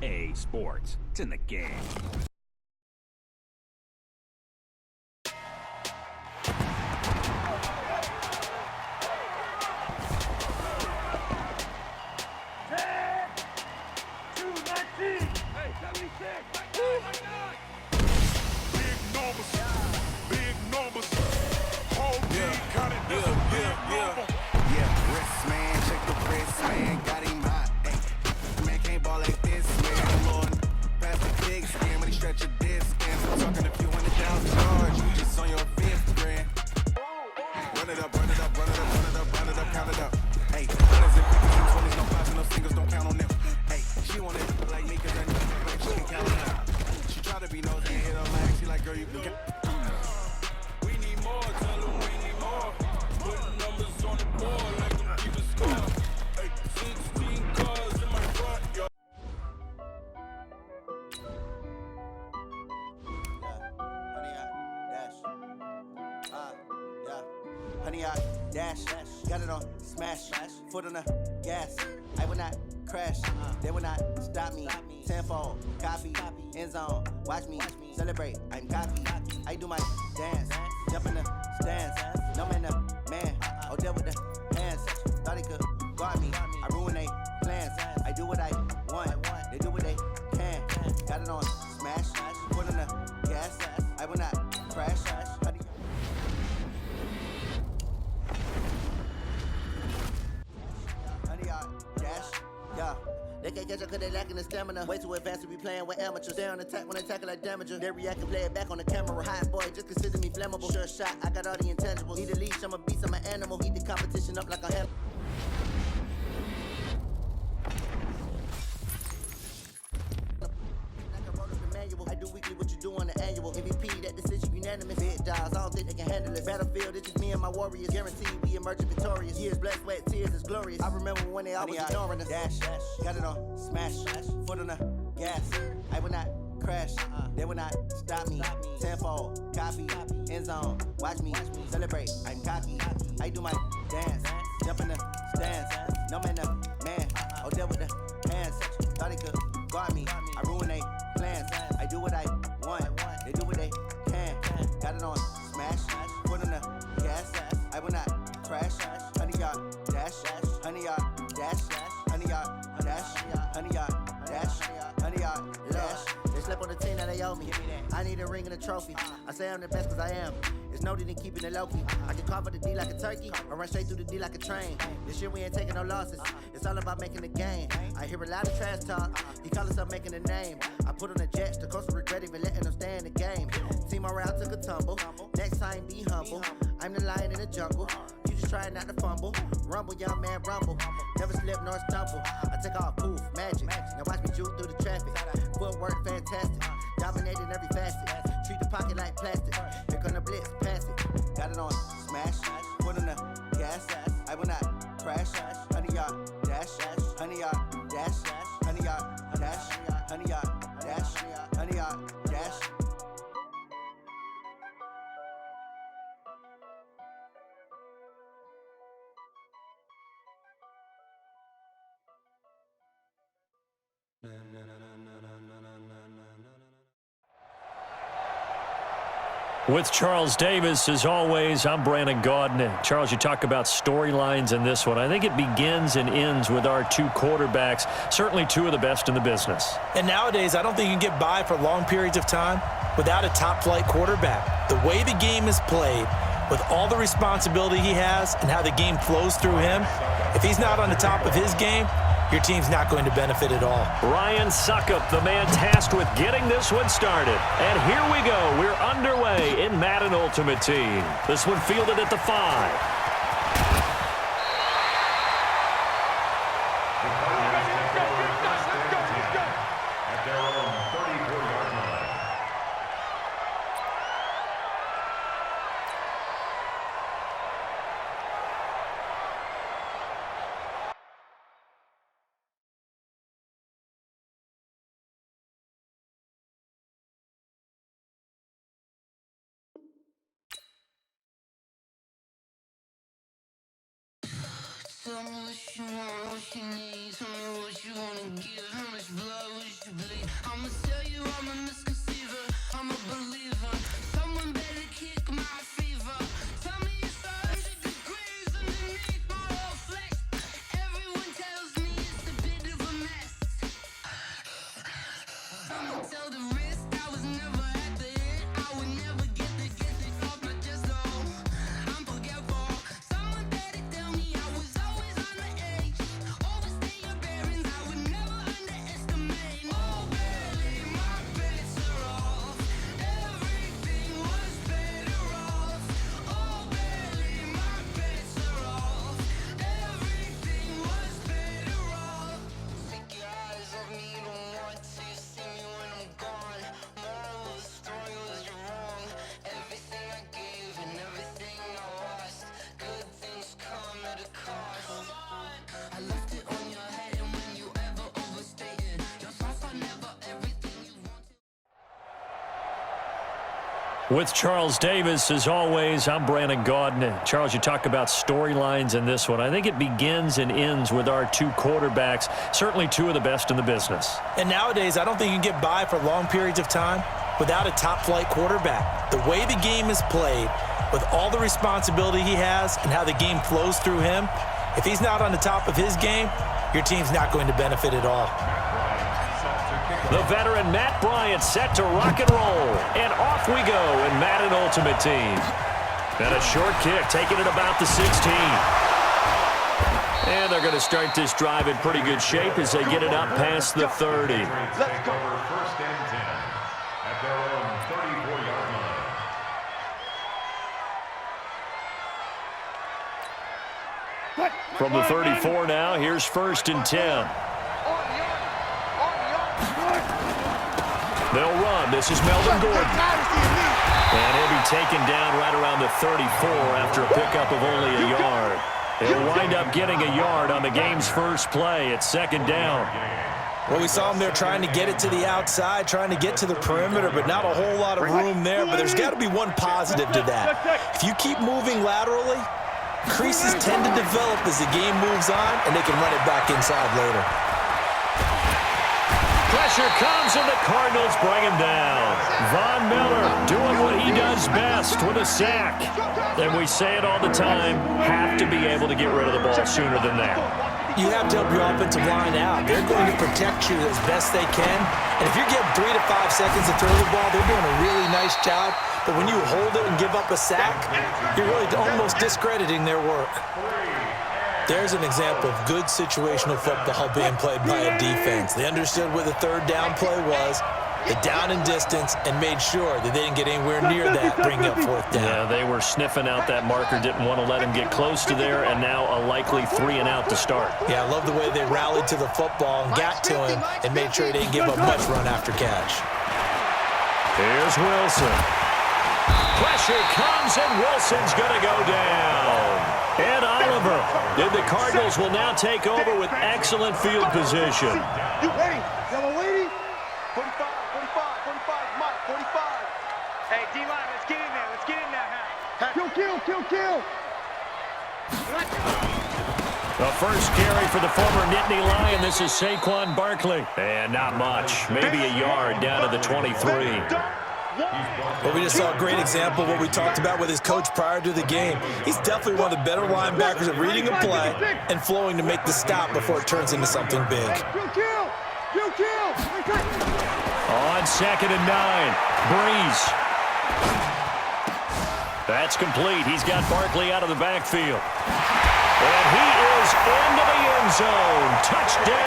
EA Sports. It's in the game. Honey, I dash, got it on smash, foot on the gas. I will not crash, they will not stop me. Tenfold, copy, end zone, watch me celebrate. I'm cocky, I do my dance, jump in the stands. No man, the man, oh deal with the hands. Thought he could guard me, I ruin they plans. I do what I want, they do what they can. Got it on smash, foot on the gas. I will not crash. They can't catch up cause they lacking the stamina. Way too advanced to be playing with amateurs. They on attack when they tackle like damager. They react and play it back on the camera. Hot boy, just consider me flammable. Sure shot, I got all the intangibles. Need a leash, I'm a beast, I'm an animal. Eat the competition up like a animal. I do weekly what you do on the annual. MVP, that decision unanimous. Big jobs, I don't think they can handle it. Battlefield, it's just me and my warriors. Guaranteed we emerging victorious. Years, blood, sweat, tears, is glorious. I remember when they always ignoring us. Dash, got it on smash, foot on the gas. I will not crash, they will not stop me. Tenfold, copy, end zone, watch me celebrate. I'm cocky, I do my dance, jump in the stands. No man, the man, oh deal with the hands. Thought he could guard me, I ruin they plans. I do what I want, they do what they can. Got it on smash, foot on the gas. I will not crash, honey yard dash, honey yard dash, honey yard dash, honey yard dash, honey yard dash. They slept on the team that they owe me. I need a ring and a trophy. I say I'm the best cause I am. It's no need in keeping it low key. I can carve up the D like a turkey, or run straight through the D like a train. This year we ain't taking no losses. It's all about making a game. I hear a lot of trash talk. He call himself making a name. I put on the Jets, the coach will regret even letting them stay in the game. Team around took a tumble. Next time be humble. I'm the lion in the jungle. You just trying not to fumble. Rumble, young man, rumble. Never slip nor stumble. I take off, poof, magic. Now watch me juke through the traffic. Footwork fantastic. Dominating every facet. Treat the pocket like plastic. Here come the blitz, pass it. Got it on smash, foot on the gas. I will not crash. Honey yard dash, honey yard dash, honey yard dash, honey yard dash, honey yard dash. With Charles Davis, as always, I'm Brandon Gaudin. Charles, you talk about storylines in this one. I think it begins and ends with our two quarterbacks, certainly two of the best in the business. And nowadays, I don't think you can get by for long periods of time without a top-flight quarterback. The way the game is played, with all the responsibility he has and how the game flows through him, if he's not on the top of his game, your team's not going to benefit at all. Ryan Suckup, the man tasked with getting this one started. And here we go. We're underway in Madden Ultimate Team. This one fielded at the 5. Tell me what you want, what you need. Tell me what you wanna give. How much blood would you With Charles Davis, as always, I'm Brandon Gaudin. Charles, you talk about storylines in this one. I think it begins and ends with our two quarterbacks, certainly two of the best in the business. And nowadays, I don't think you can get by for long periods of time without a top-flight quarterback. The way the game is played, with all the responsibility he has and how the game flows through him, if he's not on the top of his game, your team's not going to benefit at all. The veteran Matt Bryant set to rock and roll. And off we go in Madden Ultimate Team. And a short kick taking it about the 16. And they're going to start this drive in pretty good shape as they get it up past the 30. Let's go. First and 10 at their own 34-yard line. From the 34 now, here's first and 10. They'll run. This is Melvin Gordon. And he'll be taken down right around the 34 after a pickup of only a yard. They'll wind up getting a yard on the game's first play. It's second down. Well, we saw him there trying to get it to the outside, trying to get to the perimeter, but not a whole lot of room there. But there's got to be one positive to that. If you keep moving laterally, creases tend to develop as the game moves on, and they can run it back inside later. Pressure comes, and the Cardinals bring him down. Von Miller doing what he does best with a sack. And we say it all the time, have to be able to get rid of the ball sooner than that. You have to help your offensive line out. They're going to protect you as best they can. And if you're getting 3 to 5 seconds to throw the ball, they're doing a really nice job. But when you hold it and give up a sack, you're really almost discrediting their work. There's an example of good situational football being played by a defense. They understood where the third down play was, the down and distance, and made sure that they didn't get anywhere near that, bring up fourth down. Yeah, they were sniffing out that marker, didn't want to let him get close to there, and now a likely 3 and out to start. Yeah, I love the way they rallied to the football and got to him and made sure he didn't give up much run after catch. Here's Wilson. Pressure comes, and Wilson's going to go down. And Oliver, and the Cardinals will now take over with excellent field position. You waiting? Y'all waiting? 45, 45, 45, Mike, 45. Hey, D-line, let's get in there. Let's get in there, Hank. Kill. The first carry for the former Nittany Lion. This is Saquon Barkley. And not much. Maybe a yard down to the 23. Well, we just saw a great example of what we talked about with his coach prior to the game. He's definitely one of the better linebackers at reading a play and flowing to make the stop before it turns into something big. Kill. On 2nd and 9, Breeze. That's complete. He's got Barkley out of the backfield. And he is into the end zone. Touchdown.